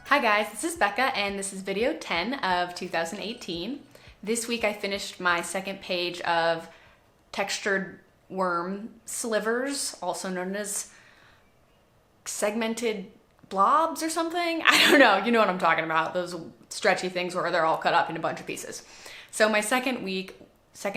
Hi guys, this is Becca and this is video 10 of 2018. This week I finished my second page of textured worm slivers, also known as segmented blobs or something. I don't know, you know what I'm talking about, those stretchy things where they're all cut up in a bunch of pieces. So my second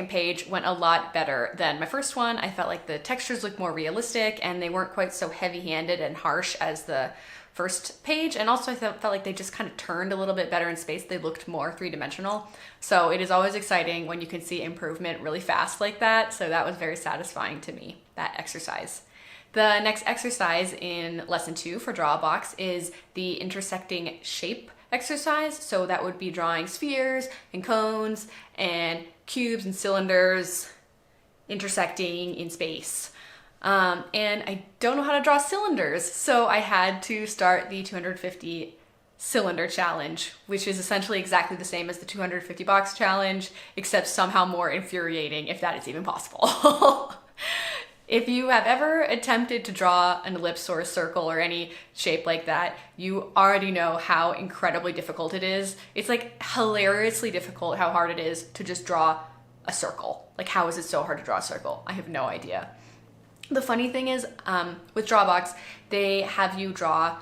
page went a lot better than my first one. I felt like the textures looked more realistic and they weren't quite so heavy-handed and harsh as the first page, and also I felt like they just kind of turned a little bit better in space. They looked more three-dimensional. So it is always exciting when you can see improvement really fast like that. So that was very satisfying to me, that exercise. The next exercise in lesson 2 for DrawABox is the intersecting shape exercise. So that would be drawing spheres and cones and cubes and cylinders intersecting in space. And I don't know how to draw cylinders, so I had to start the 250 cylinder challenge, which is essentially exactly the same as the 250 box challenge, except somehow more infuriating, if that is even possible. If you have ever attempted to draw an ellipse or a circle or any shape like that, you already know how incredibly difficult it is. It's like hilariously difficult how hard it is to just draw a circle. Like, how is it so hard to draw a circle? I have no idea. The funny thing is, with DrawABox, they have you draw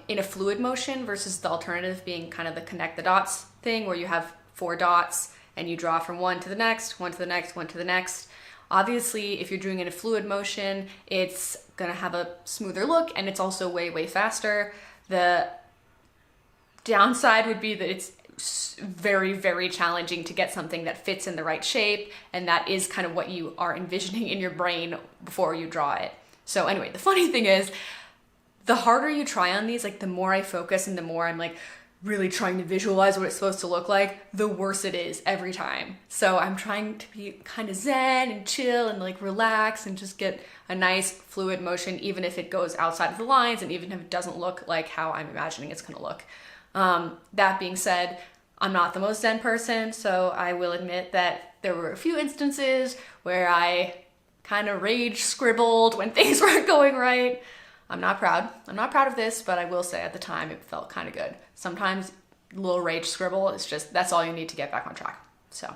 in a fluid motion versus the alternative being kind of the connect the dots thing where you have 4 dots and you draw from one to the next, one to the next, one to the next. Obviously, if you're doing it in a fluid motion, it's gonna have a smoother look and it's also way, way faster. The downside would be that it's very, very challenging to get something that fits in the right shape, and that is kind of what you are envisioning in your brain before you draw it. So anyway, the funny thing is, the harder you try on these, like the more I focus and the more I'm like really trying to visualize what it's supposed to look like, the worse it is every time. So I'm trying to be kind of zen and chill and like relax and just get a nice fluid motion, even if it goes outside of the lines and even if it doesn't look like how I'm imagining it's gonna look. That being said, I'm not the most zen person, so I will admit that there were a few instances where I kind of rage scribbled when things weren't going right. I'm not proud. I'm not proud of this, but I will say at the time it felt kind of good. Sometimes a little rage scribble is just, that's all you need to get back on track. So,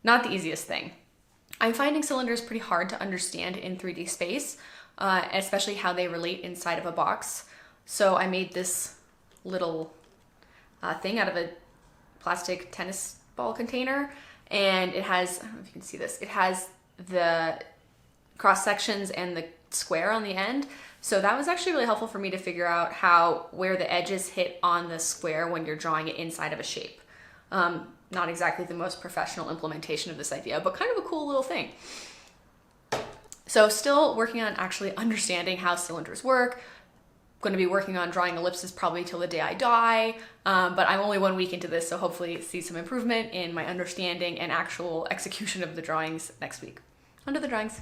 not the easiest thing. I'm finding cylinders pretty hard to understand in 3D space, especially how they relate inside of a box. So I made this little thing out of a plastic tennis ball container, and it has, I don't know if you can see this, it has the cross sections and the square on the end. So that was actually really helpful for me to figure out where the edges hit on the square when you're drawing it inside of a shape. Not exactly the most professional implementation of this idea, but kind of a cool little thing. So still working on actually understanding how cylinders work. Going to be working on drawing ellipses probably till the day I die, but I'm only 1 week into this, so hopefully see some improvement in my understanding and actual execution of the drawings next week. On to the drawings.